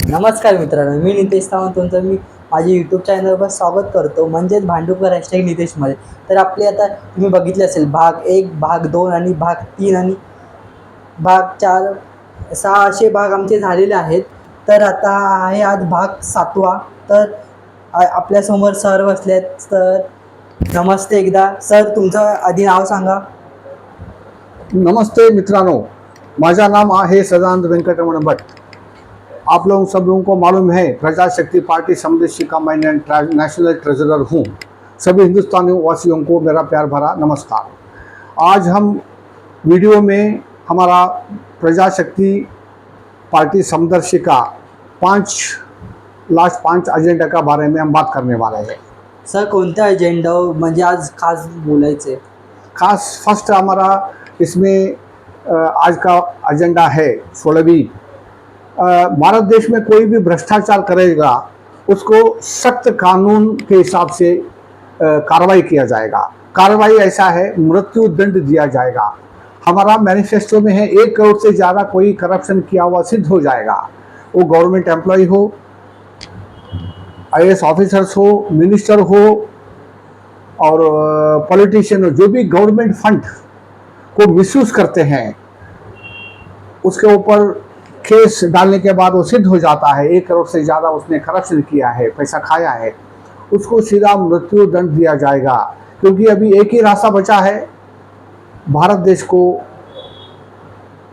नमस्कार मित्रांनो, मी नितेश सावंत. तुमचं मी माझ्या यूट्यूब चॅनलवर स्वागत करतो, म्हणजेच भांडुपकर हॅशटॅग नितेशमध्ये. तर आपले आता तुम्ही बघितले असेल भाग 1, भाग 2 आणि भाग 3 आणि भाग 4, 6 असे भाग आमचे झालेले आहेत. तर आता आहे आज भाग 7वा. तर आपल्यासमोर सर बसले आहेत. तर नमस्ते एकदा. सर तुमचं आधी नाव सांगा. नमस्ते मित्रांनो, माझा नाम है सदानंद वेंकटरमण भट्ट। आप लोग सब लोगों को मालूम है प्रजाशक्ति पार्टी समदेशी का मैं नेशनल ट्रेजरर हूँ। सभी हिंदुस्तानी वासियों को मेरा प्यार भरा नमस्कार। आज हम वीडियो में हमारा प्रजाशक्ति पार्टी समदर्शी का लास्ट पाँच एजेंडा का बारे में हम बात करने वाले हैं। सर कोणत्या एजेंडा म्हणजे आज खास बोलायचं आहे? खास फर्स्ट हमारा इसमें आज का एजेंडा है 16वीं। भारत देश में कोई भी भ्रष्टाचार करेगा उसको सख्त कानून के हिसाब से कार्रवाई किया जाएगा। कार्रवाई ऐसा है, मृत्यु दंड दिया जाएगा। हमारा मैनिफेस्टो में है 1 करोड़ से ज़्यादा कोई करप्शन किया हुआ सिद्ध हो जाएगा, वो गवर्नमेंट एम्प्लॉय हो, IAS ऑफिसर्स हो, मिनिस्टर हो और पॉलिटिशियन हो, जो भी गवर्नमेंट फंड को मिसयूज करते हैं उसके ऊपर केस डालने के बाद वो सिद्ध हो जाता है 1 करोड़ से ज़्यादा उसने करप्शन किया है, पैसा खाया है, उसको सीधा मृत्यु दंड दिया जाएगा। क्योंकि अभी एक ही रास्ता बचा है भारत देश को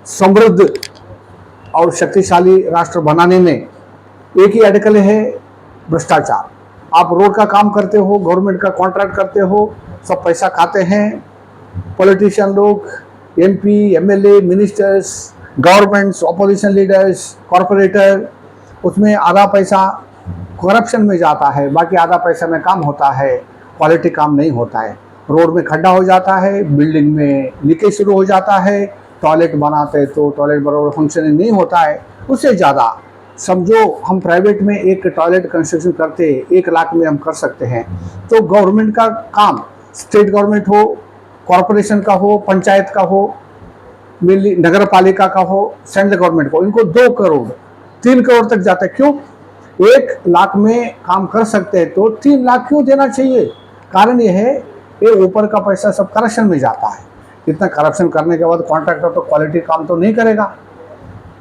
समृद्ध और शक्तिशाली राष्ट्र बनाने में। एक ही अटकल है भ्रष्टाचार। आप रोड का काम करते हो, गवर्नमेंट का कॉन्ट्रैक्ट करते हो, सब पैसा खाते हैं पॉलिटिशियन लोग, MP, MLA, ministers, governments, opposition leaders, corporator. उसमें आधा पैसा करप्शन में जाता है, बाकी आधा पैसा में काम होता है, क्वालिटी काम नहीं होता है। रोड में खड्डा हो जाता है, बिल्डिंग में लीकेज शुरू हो जाता है, टॉयलेट बनाते तो टॉयलेट बराबर फंक्शनिंग नहीं होता है। उससे ज़्यादा समझो हम प्राइवेट में एक टॉयलेट कंस्ट्रक्शन करते 1 लाख में हम कर सकते हैं, तो गवर्नमेंट का काम, स्टेट गवर्नमेंट हो, कॉरपोरेशन का हो, पंचायत का हो, नगर पालिका का हो, सेंट्रल गवर्नमेंट को, इनको 2 करोड़ 3 करोड़ तक जाता है। क्यों? 1 लाख में काम कर सकते हैं तो 3 लाख क्यों देना चाहिए? कारण यह है ये ऊपर का पैसा सब करप्शन में जाता है। इतना करप्शन करने के बाद कॉन्ट्रैक्टर तो क्वालिटी काम तो नहीं करेगा।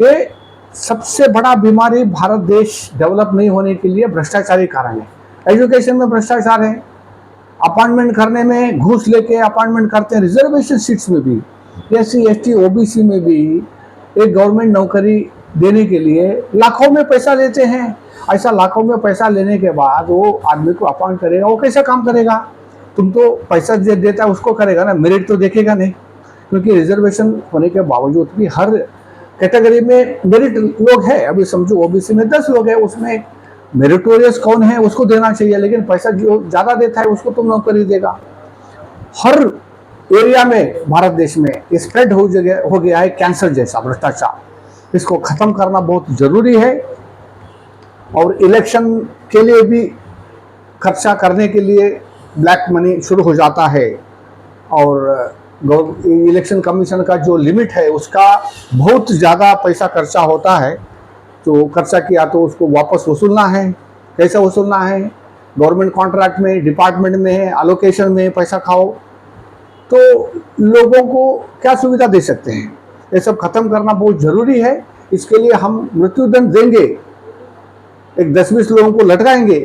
ये सबसे बड़ा बीमारी भारत देश डेवलप नहीं होने के लिए भ्रष्टाचारी कारण है। एजुकेशन में भ्रष्टाचार है, अपॉइंटमेंट करने में घूस लेके अपॉइंटमेंट करते हैं, रिजर्वेशन सीट्स में भी, SC ST OBC में भी एक गवर्नमेंट नौकरी देने के लिए लाखों में पैसा लेते हैं। ऐसा लाखों में पैसा लेने के बाद वो आदमी को अपॉइंट करेगा, वो कैसा काम करेगा? तुम तो पैसा जो देता है उसको करेगा ना, मेरिट तो देखेगा नहीं। क्योंकि रिजर्वेशन होने के बावजूद भी हर कैटेगरी में मेरिट लोग है। अभी समझो OBC में 10 लोग हैं, उसमें मेरिटोरियस कौन है उसको देना चाहिए, लेकिन पैसा जो ज़्यादा देता है उसको तुम नौकरी देगा। हर एरिया में भारत देश में स्प्रेड हो गया है कैंसर जैसा भ्रष्टाचार। इसको ख़त्म करना बहुत ज़रूरी है। और इलेक्शन के लिए भी खर्चा करने के लिए ब्लैक मनी शुरू हो जाता है, और इलेक्शन कमीशन का जो लिमिट है उसका बहुत ज़्यादा पैसा खर्चा होता है। तो खर्चा किया तो उसको वापस वसूलना है। कैसे वसूलना है? गवर्नमेंट कॉन्ट्रैक्ट में, डिपार्टमेंट में, एलोकेशन में पैसा खाओ, तो लोगों को क्या सुविधा दे सकते हैं? ये सब खत्म करना बहुत ज़रूरी है। इसके लिए हम मृत्युदंड देंगे, एक 10-20 लोगों को लटकाएंगे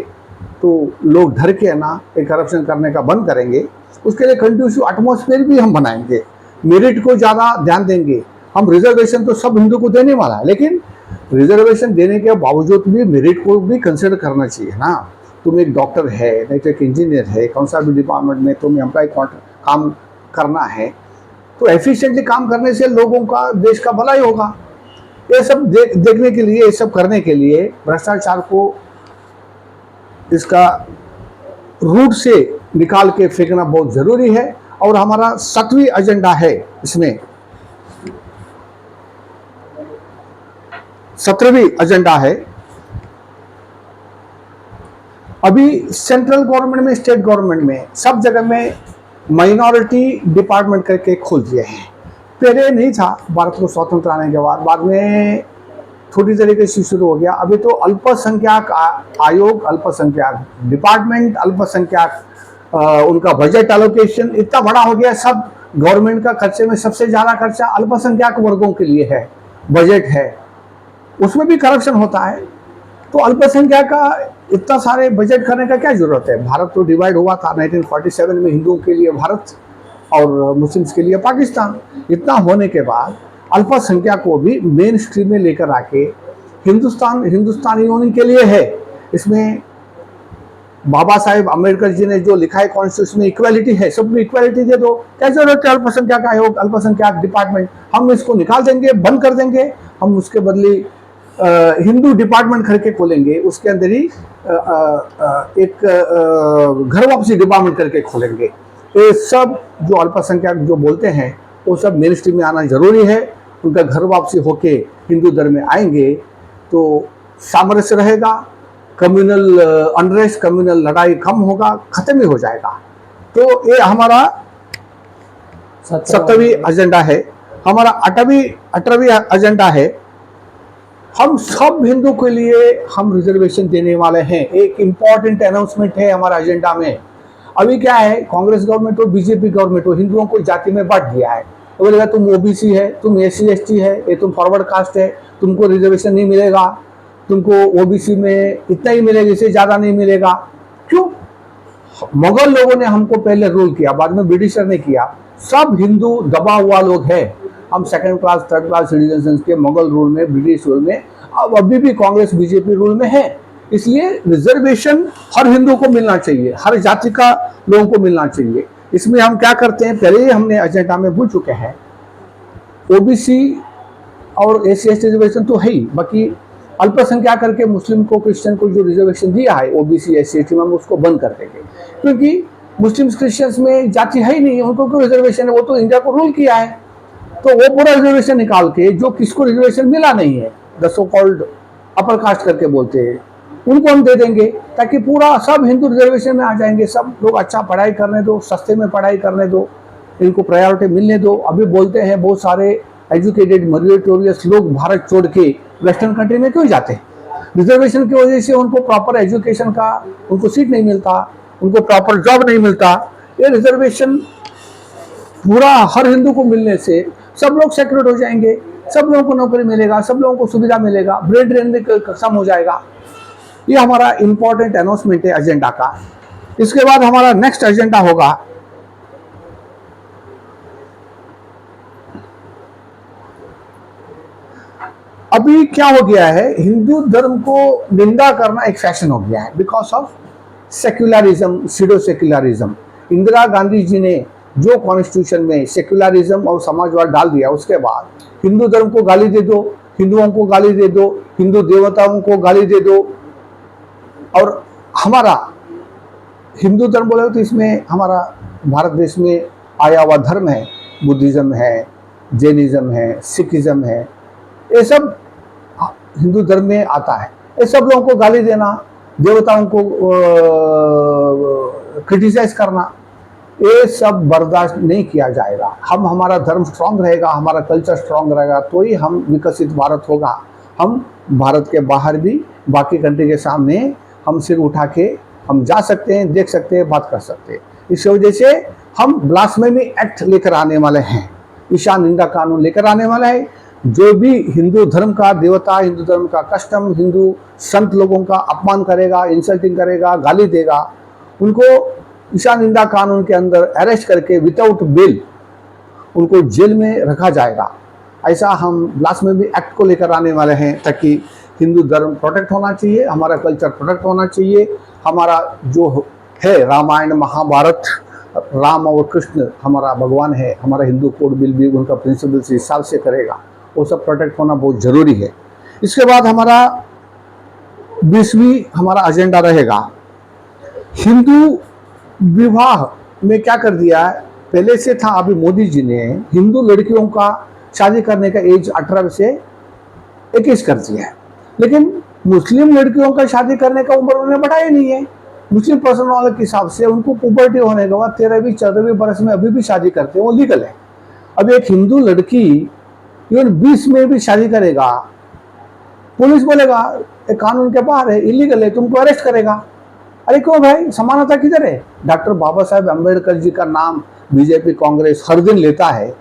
तो लोग डर के ना एक करप्शन करने का बंद करेंगे। उसके लिए कंड्यूसिव एटमॉस्फेयर भी हम बनाएंगे, मेरिट को ज़्यादा ध्यान देंगे। हम रिजर्वेशन तो सब हिंदू को देने वाला है, लेकिन रिजर्वेशन देने के बावजूद भी मेरिट को भी कंसिडर करना चाहिए ना। तुम एक डॉक्टर है, नहीं तो एक इंजीनियर है, कौन सा भी डिपार्टमेंट में तुम एम्प्लॉय काम करना है, तो एफिशिएंटली काम करने से लोगों का, देश का भलाई होगा। ये सब देखने के लिए, ये सब करने के लिए भ्रष्टाचार को इसका रूट से निकाल के फेंकना बहुत ज़रूरी है। और हमारा 7वीं एजेंडा है, इसमें 17वीं एजेंडा है। अभी सेंट्रल गवर्नमेंट में, स्टेट गवर्नमेंट में, सब जगह में माइनॉरिटी डिपार्टमेंट करके खोल दिए हैं। पहले नहीं था, भारत को स्वतंत्र आने के बाद में थोड़ी तरीके से शुरू हो गया। अभी तो अल्पसंख्यक आयोग, अल्पसंख्यक डिपार्टमेंट, अल्पसंख्यक उनका बजट एलोकेशन इतना बड़ा हो गया। सब गवर्नमेंट का खर्चे में सबसे ज़्यादा खर्चा अल्पसंख्यक वर्गों के लिए है, बजट है, उसमें भी करप्शन होता है। तो अल्पसंख्यक का इतना सारे बजट करने का क्या जरूरत है? भारत तो डिवाइड हुआ था 1947 में, हिंदुओं के लिए भारत और मुस्लिम्स के लिए पाकिस्तान। इतना होने के बाद अल्पसंख्यक को भी मेन स्ट्रीम में लेकर आके हिंदुस्तानियों के लिए है। इसमें बाबा साहेब अम्बेडकर जी ने जो लिखा है कॉन्स्टिट्यूशन में, इक्वालिटी है, सब में इक्वालिटी दे दो। क्या जरूरत है अल्पसंख्यक आयोग, अल्पसंख्यक डिपार्टमेंट? हम इसको निकाल देंगे, बंद कर देंगे। हम उसके बदले हिंदू डिपार्टमेंट करके खोलेंगे, उसके अंदर ही एक घर वापसी डिपार्टमेंट करके खोलेंगे। ये सब जो अल्पसंख्यक जो बोलते हैं वो सब मेन स्ट्रीम में आना जरूरी है। उनका घर वापसी होके हिंदू धर्म में आएंगे तो सामरस्य रहेगा, कम्युनल अनरेस्ट, कम्युनल लड़ाई कम होगा, खत्म ही हो जाएगा। तो ये हमारा 17वीं एजेंडा है। हमारा 18वीं एजेंडा है, हम सब हिंदू के लिए हम रिजर्वेशन देने वाले हैं। एक इंपॉर्टेंट अनाउंसमेंट है हमारा एजेंडा में। अभी क्या है, कांग्रेस गवर्नमेंट हो, बीजेपी गवर्नमेंट हो, हिंदुओं को जाति में बांट दिया है। तो बोलेगा तुम ओबीसी है, तुम SC ST है, ये तुम फॉरवर्ड कास्ट है, तुमको रिजर्वेशन नहीं मिलेगा, तुमको ओबीसी में इतना ही मिलेगा, इससे ज्यादा नहीं मिलेगा। क्यों? मुगल लोगों ने हमको पहले रूल किया, बाद में ब्रिटिशर ने किया। सब हिंदू दबा हुआ लोग हैं। हम second class, third class citizen के मुगल रूल में, ब्रिटिश रूल में, अब अभी भी कांग्रेस बीजेपी रूल में है। इसलिए रिजर्वेशन हर हिंदू को मिलना चाहिए, हर जाति का लोगों को मिलना चाहिए। इसमें हम क्या करते हैं, पहले ही हमने एजेंडा में भूल चुके हैं। ओबीसी और SC ST रिजर्वेशन तो है ही, बाकी अल्पसंख्यक करके मुस्लिम को, क्रिश्चियन को जो रिजर्वेशन दिया है OBC SC ST में, हम उसको बंद कर देंगे। क्योंकि मुस्लिम क्रिश्चियंस में जाति है ही नहीं, उनको कोई रिजर्वेशन है, वो तो इंडिया को रूल किया है। तो वो पूरा रिजर्वेशन निकाल के जो किसको रिजर्वेशन मिला नहीं है, the so called upper caste करके बोलते हैं, उनको हम दे देंगे, ताकि पूरा सब हिंदू रिजर्वेशन में आ जाएंगे। सब लोग अच्छा पढ़ाई करने दो, सस्ते में पढ़ाई करने दो, इनको प्रायोरिटी मिलने दो। अभी बोलते हैं बहुत सारे एजुकेटेड मेरिटोरियस लोग भारत छोड़ के वेस्टर्न कंट्री में क्यों जाते हैं? रिजर्वेशन की वजह से उनको प्रॉपर एजुकेशन का, उनको सीट नहीं मिलता, उनको प्रॉपर जॉब नहीं मिलता। ये रिजर्वेशन पूरा हर हिंदू को मिलने से सब लोग सेक्रेट हो जाएंगे, सब लोगों को नौकरी मिलेगा, सब लोगों को सुविधा मिलेगा, ब्रेड ड्रेन में कम हो जाएगा। ये हमारा इंपॉर्टेंट अनाउंसमेंट है एजेंडा का। इसके बाद हमारा नेक्स्ट एजेंडा होगा अभी क्या हो गया है, हिंदू धर्म को निंदा करना एक फैशन हो गया है because of secularism, pseudo secularism. Indira Gandhi ji ने जो कॉन्स्टिट्यूशन में सेक्युलरिज्म और समाजवाद डाल दिया, उसके बाद हिंदू धर्म को गाली दे दो, हिंदुओं को गाली दे दो, हिंदू देवताओं को गाली दे दो। और हमारा हिंदू धर्म बोले तो इसमें हमारा भारत देश में आया हुआ धर्म है, बुद्धिज्म है, जैनिज्म है, सिखिज्म है, ये सब हिंदू धर्म में आता है। ये सब लोगों को गाली देना, देवताओं को क्रिटिसाइज करना, ये सब बर्दाश्त नहीं किया जाएगा। हमारा धर्म स्ट्रांग रहेगा, हमारा कल्चर स्ट्रांग रहेगा, तो ही हम विकसित भारत होगा। हम भारत के बाहर भी बाकी कंट्री के सामने हम सिर उठा के हम जा सकते हैं, देख सकते हैं, बात कर सकते हैं। इस वजह से हम ब्लास्फेमी एक्ट लेकर आने वाले हैं, ईशान निंदा कानून लेकर आने वाला है। जो भी हिंदू धर्म का देवता, हिंदू धर्म का कस्टम, हिंदू संत लोगों का अपमान करेगा, इंसल्टिंग करेगा, गाली देगा, उनको ईशान निंदा कानून के अंदर अरेस्ट करके विदाउट बेल उनको जेल में रखा जाएगा। ऐसा हम ब्लास्फेमी एक्ट को लेकर आने वाले हैं, ताकि हिंदू धर्म प्रोटेक्ट होना चाहिए, हमारा कल्चर प्रोटेक्ट होना चाहिए। हमारा जो है रामायण महाभारत, राम और कृष्ण हमारा भगवान है, हमारा हिंदू कोड बिल भी उनका प्रिंसिपल से हिसाब से करेगा, वो सब प्रोटेक्ट होना बहुत ज़रूरी है। इसके बाद हमारा 20वीं हमारा एजेंडा रहेगा, हिंदू विवाह में क्या कर दिया है, पहले से था, अभी मोदी जी ने हिंदू लड़कियों का शादी करने का एज 18 से 21 कर दिया है। लेकिन मुस्लिम लड़कियों का शादी करने का उम्र उन्होंने बढ़ाया नहीं है। मुस्लिम पर्सन के हिसाब से उनको पुबर्टी होने के बाद 13वीं 14वीं बरस में अभी भी शादी करते हैं, वो लीगल है। अब एक हिंदू लड़की इवन 20 में भी शादी करेगा पुलिस बोलेगा ये कानून के बाहर है, इलीगल है, तुमको अरेस्ट करेगा। अरे क्यों भाई, समानता किधर है? डॉक्टर बाबा साहेब अम्बेडकर जी का नाम बीजेपी कांग्रेस हर दिन लेता है,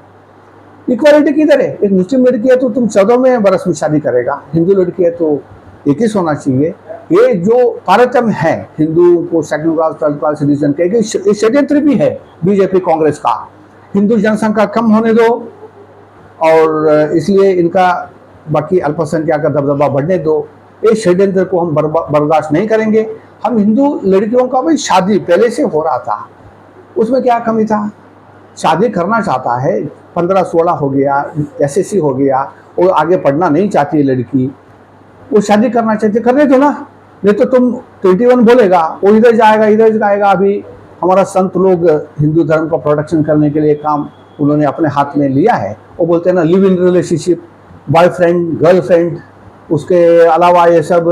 इक्वालिटी किधर है? एक मुस्लिम लड़की है तो तुम 14वें बरस में शादी करेगा, हिंदू लड़की है तो 21 होना चाहिए। ये जो तारतम्य है हिंदुओं को second class third class citizen के, ये षड्यंत्र भी है बीजेपी कांग्रेस का। हिंदू जनसंख्या कम होने दो और इसलिए इनका बाकी अल्पसंख्यक का दबदबा बढ़ने दो, ये षड्यंत्र को हम बर्दाश्त नहीं करेंगे। हम हिंदू लड़कियों का भी शादी पहले से हो रहा था, उसमें क्या कमी था? शादी करना चाहता है, 15-16 हो गया, एसएससी हो गया और आगे पढ़ना नहीं चाहती है लड़की, वो शादी करना चाहती, करने दो ना। नहीं तो तुम 21 बोलेगा, वो इधर जाएगा इधर जाएगा। अभी हमारा संत लोग हिंदू धर्म का प्रोटेक्शन करने के लिए काम उन्होंने अपने हाथ में लिया है। वो बोलते हैं ना, live in relationship, boyfriend girlfriend, उसके अलावा ये सब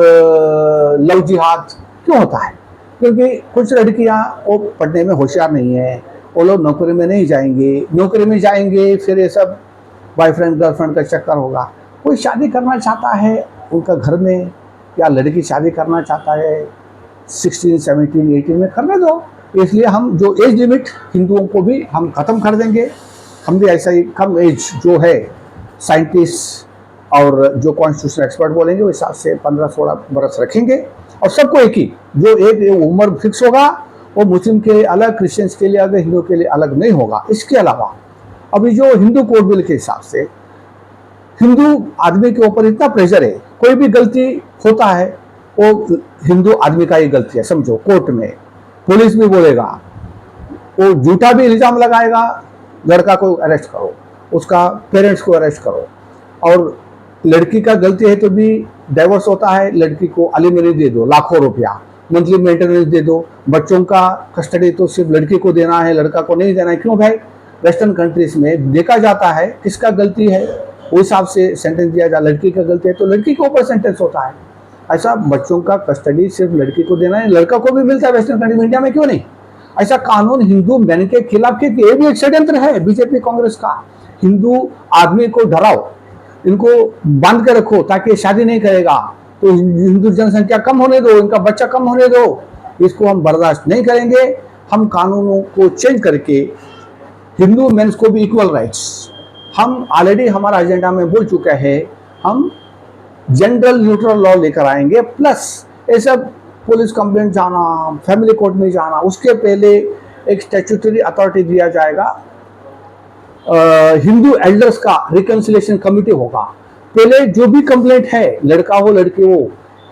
लव जिहाद क्यों होता है? क्योंकि कुछ लड़कियां वो पढ़ने में होशियार नहीं है, वो लोग नौकरी में नहीं जाएंगे, नौकरी में जाएंगे फिर ये सब बॉयफ्रेंड गर्लफ्रेंड का चक्कर होगा। कोई शादी करना चाहता है उनका घर में, या लड़की शादी करना चाहता है 16, 17, 18 में, करने दो। इसलिए हम जो एज लिमिट हिंदुओं को भी हम ख़त्म कर देंगे। हम भी ऐसा ही कम एज जो है साइंटिस्ट और जो कॉन्स्टिट्यूशन एक्सपर्ट बोलेंगे उस हिसाब से 15-16 बरस रखेंगे और सबको एक ही जो एक उम्र फिक्स होगा, वो मुस्लिम के लिए अलग, क्रिश्चियंस के लिए अलग, हिंदू के लिए अलग नहीं होगा। इसके अलावा अभी जो हिंदू कोड बिल के हिसाब से हिंदू आदमी के ऊपर इतना प्रेशर है, कोई भी गलती होता है वो हिंदू आदमी का ही गलती है समझो। कोर्ट में पुलिस भी बोलेगा, वो झूठा भी इल्जाम लगाएगा, लड़का को अरेस्ट करो, उसका पेरेंट्स को अरेस्ट करो। और लड़की का गलती है तो भी डाइवोर्स होता है, लड़की को एलिमनी दे दो, लाखों रुपया मंथली मेंटेनेंस दे दो। बच्चों का कस्टडी तो सिर्फ लड़की को देना है, लड़का को नहीं देना है। क्यों भाई? वेस्टर्न कंट्रीज में देखा जाता है किसका गलती है, उस हिसाब से सेंटेंस दिया जाए। लड़की का गलती है तो लड़की के ऊपर सेंटेंस होता है। ऐसा बच्चों का कस्टडी सिर्फ लड़की को देना है, लड़का को भी मिलता है वेस्टर्न कंट्री में, इंडिया में क्यों नहीं? ऐसा कानून हिंदू मैन के खिलाफ के ये भी एक षड्यंत्र है बीजेपी कांग्रेस का। हिंदू आदमी को डराओ, इनको बांध के रखो ताकि शादी नहीं करेगा तो हिंदू जनसंख्या कम होने दो, इनका बच्चा कम होने दो। इसको हम बर्दाश्त नहीं करेंगे। हम कानूनों को चेंज करके हिंदू मेंस को भी इक्वल राइट्स, हम ऑलरेडी हमारा एजेंडा में बोल चुका है, हम जनरल न्यूट्रल लॉ लेकर आएंगे। प्लस ये सब पुलिस कंप्लेंट जाना, फैमिली कोर्ट में जाना, उसके पहले एक स्टैट्यूटरी अथॉरिटी दिया जाएगा, हिंदू एल्डर्स का रिकंसिलिएशन कमिटी होगा। पहले जो भी कंप्लेंट है, लड़का हो लड़की हो,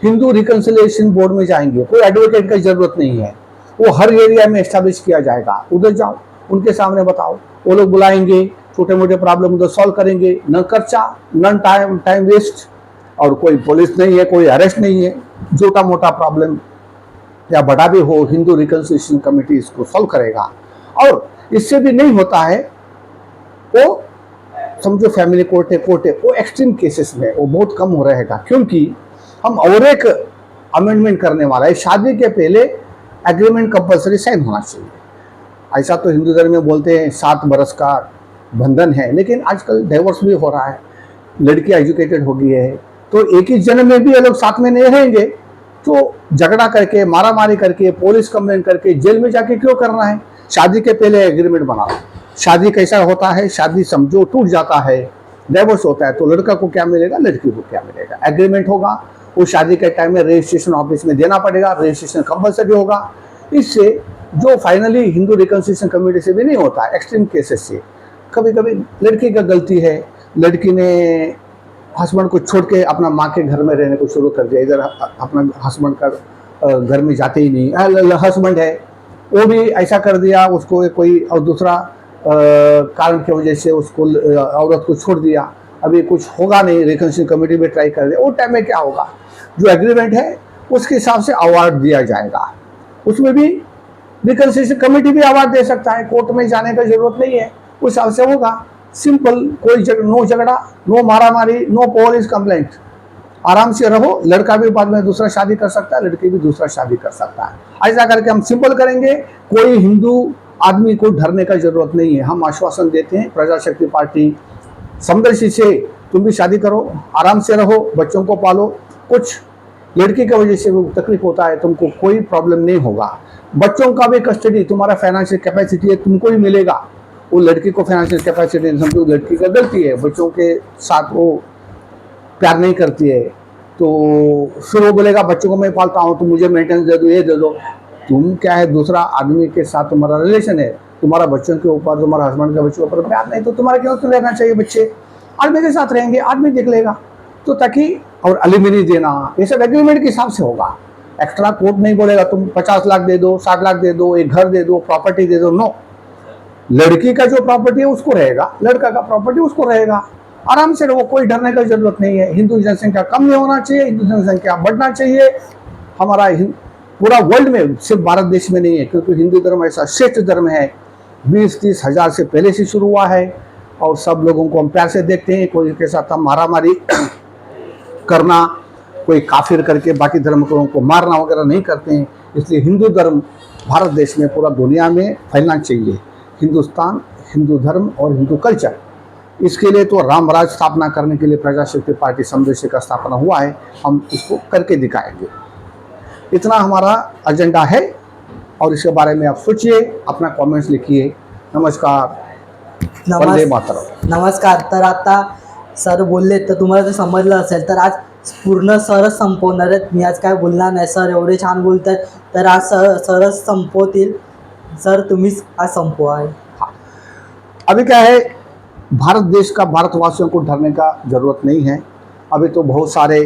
हिंदू रिकंसिलिएशन बोर्ड में जाएंगे, कोई एडवोकेट की जरूरत नहीं है, वो हर एरिया में एस्टैब्लिश किया जाएगा। उधर जाओ, उनके सामने बताओ, वो लोग बुलाएंगे, छोटे मोटे प्रॉब्लम उधर सॉल्व करेंगे, न खर्चा न टाइम वेस्ट, और कोई पुलिस नहीं है, कोई अरेस्ट नहीं है। छोटा मोटा प्रॉब्लम या बड़ा भी हो, हिंदू रिकंसिलिएशन कमेटी इसको सॉल्व करेगा। और इससे भी नहीं होता है, वो समझो फैमिली कोर्ट है, वो एक्सट्रीम केसेस में वो बहुत कम हो रहेगा। क्योंकि हम और एक अमेंडमेंट करने वाला है, शादी के पहले एग्रीमेंट कंपलसरी साइन होना चाहिए। ऐसा तो हिंदू धर्म में बोलते हैं 7 बरस का बंधन है, लेकिन आजकल डाइवोर्स भी हो रहा है, लड़कियां एजुकेटेड हो गई है, तो एक ही जन्म में भी ये लोग साथ में नहीं रहेंगे। तो झगड़ा करके, मारामारी करके, पुलिस कंप्लेंट करके जेल में जाके क्यों करना है? शादी के पहले एग्रीमेंट बनाओ। शादी कैसा होता है? शादी समझो टूट जाता है, डाइवोर्स होता है, तो लड़का को क्या मिलेगा, लड़की को क्या मिलेगा? एग्रीमेंट होगा, वो शादी के टाइम में रजिस्ट्रेशन ऑफिस में देना पड़ेगा, रजिस्ट्रेशन कंपलसरी होगा। इससे जो फाइनली हिंदू रिकंसिलिएशन कमेटी से भी नहीं होता, एक्सट्रीम केसेस से कभी कभी लड़की का गलती है, लड़की ने हस्बैंड को छोड़ के अपना माँ के घर में रहने को शुरू कर दिया, इधर अपना हस्बैंड का घर में जाते ही नहीं। हस्बैंड है वो भी ऐसा कर दिया, उसको कोई और दूसरा कारण की वजह से उसको औरत को छोड़ दिया। अभी कुछ होगा नहीं, रिकंसिलिएशन कमेटी में ट्राई कर दिया, वो टाइम में क्या होगा? जो एग्रीमेंट है उसके हिसाब से अवार्ड दिया जाएगा। उसमें भी रिकंसिलिएशन कमेटी भी अवार्ड दे सकता है, कोर्ट में जाने का जरूरत नहीं है, उस हिसाब से होगा। सिंपल, कोई नो झगड़ा, नो मारामारी, नो पुलिस कंप्लेंट, आराम से रहो। लड़का भी बाद में दूसरा शादी कर सकता है, लड़की भी दूसरा शादी कर सकता है। ऐसा करके हम सिंपल करेंगे, कोई हिंदू आदमी को डरने का जरूरत नहीं है। हम आश्वासन देते हैं, प्रजाशक्ति पार्टी समदर्शी से, तुम भी शादी करो, आराम से रहो, बच्चों को पालो, कुछ लड़की की वजह से वो तकलीफ होता है, तुमको कोई प्रॉब्लम नहीं होगा। बच्चों का भी कस्टडी, तुम्हारा फाइनेंशियल कैपेसिटी है, तुमको ही मिलेगा। वो लड़की को फाइनेंशियल कैपेसिटी नहीं, समझो लड़की का गलती है, बच्चों के साथ वो प्यार नहीं करती है, तो फिर वो बोलेगा बच्चों को मैं पालता हूँ, तो मुझे मेंटेनेंस दे दो, ये दे दो। तुम क्या है, दूसरा आदमी के साथ तुम्हारा रिलेशन है, तुम्हारा बच्चों के ऊपर, तुम्हारा हस्बैंड के बच्चों के ऊपर प्यार नहीं, तो तुम्हारा क्यों तो रहना चाहिए। बच्चे आदमी के साथ रहेंगे, आदमी देख लेगा। तो ताकि, और एलिमनी देना, ये सब एग्रीमेंट के हिसाब से होगा। एक्स्ट्रा कोर्ट नहीं बोलेगा तुम 50 लाख दे दो, 60 लाख दे दो, एक घर दे दो, प्रॉपर्टी दे दो। नो, लड़की का जो प्रॉपर्टी है उसको रहेगा, लड़का का प्रॉपर्टी उसको रहेगा। आराम से रहो, कोई डरने की जरूरत नहीं है। हिंदू जनसंख्या कम नहीं होना चाहिए, हिंदू जनसंख्या बढ़ना चाहिए। हमारा पूरा वर्ल्ड में, सिर्फ भारत देश में नहीं है, क्योंकि हिंदू धर्म ऐसा श्रेष्ठ धर्म है, 20-30 हजार से पहले से शुरू हुआ है, और सब लोगों को हम प्यार से देखते हैं। कोई के साथ हम मारामारी करना, कोई काफिर करके बाकी धर्म को मारना वगैरह नहीं करते हैं। इसलिए हिंदू धर्म भारत देश में, पूरा दुनिया में फैलना चाहिए। हिंदुस्तान, हिंदू धर्म और हिंदू कल्चर, इसके लिए तो राम राज स्थापना करने के लिए प्रजाशक्ति पार्टी समदेशी का स्थापना हुआ है। हम इसको करके दिखाएंगे। इतना हमारा एजेंडा है, और इसके बारे में आप सोचिए, अपना कमेंट्स लिखिए। नमस्कार, वंदे मातरम। नमस्कार. तर आता सर बोलले, तर तुम्हाला ते समजलं असेल, तर आज पूर्ण सरच संपवणार आहेत. मी आज काय बोलणार नाही. सर एवढे छान बोलतात, तर आज सरच संपवतील. सर तुम्हीच आज संपवा. अभी क्या है, भारत देश का, भारतवासियों को डरने का जरूरत नहीं है। अभी तो बहुत सारे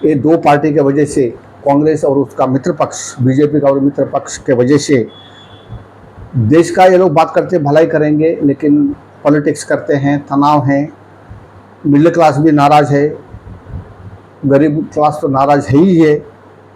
ये दो पार्टी के वजह से, कांग्रेस और उसका मित्र पक्ष, बीजेपी का और मित्र पक्ष के वजह से, देश का ये लोग बात करते भलाई करेंगे, लेकिन पॉलिटिक्स करते हैं, तनाव है। मिडिल क्लास भी नाराज़ है, गरीब क्लास तो नाराज़ है ही है,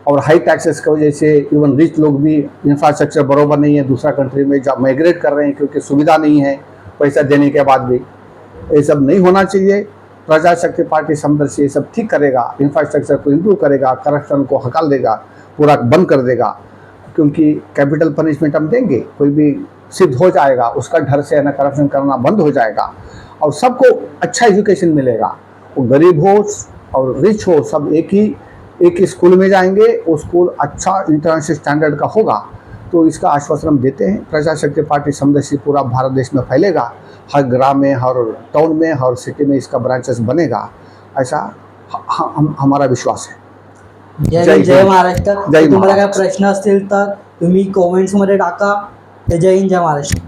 और हाई टैक्सेस की वजह से इवन रिच लोग भी, इंफ्रास्ट्रक्चर बरोबर नहीं है, दूसरा कंट्री में माइग्रेट कर रहे हैं, क्योंकि सुविधा नहीं है पैसा देने के बाद भी। ये सब नहीं होना चाहिए। प्रजाशक्ति पार्टी समदर्शी ये सब ठीक करेगा, इंफ्रास्ट्रक्चर को इम्प्रूव करेगा, करप्शन को हटाल देगा, पूरा बंद कर देगा। क्योंकि कैपिटल पनिशमेंट हम देंगे, कोई भी सिद्ध हो जाएगा, उसका डर से है ना करप्शन करना बंद हो जाएगा, और सबको अच्छा एजुकेशन मिलेगा। वो गरीब हो और रिच हो, सब एक ही स्कूल में जाएंगे, वो स्कूल अच्छा इंटरनेशनल स्टैंडर्ड का होगा। तो इसका आश्वासन हम देते हैं। प्रजाशक्ति पार्टी समदर्शी पूरा भारत देश में फैलेगा, हर ग्राम में, हर टाउन में, हर सिटी में इसका ब्रांचेस बनेगा, ऐसा हमारा विश्वास है. जय महाराष्ट्र. जय तुम्हाला काय महाराष्ट्र. प्रश्न असतील तर तुम्ही कमेंट्समध्ये टाका. जय हिंद, जय महाराष्ट्र.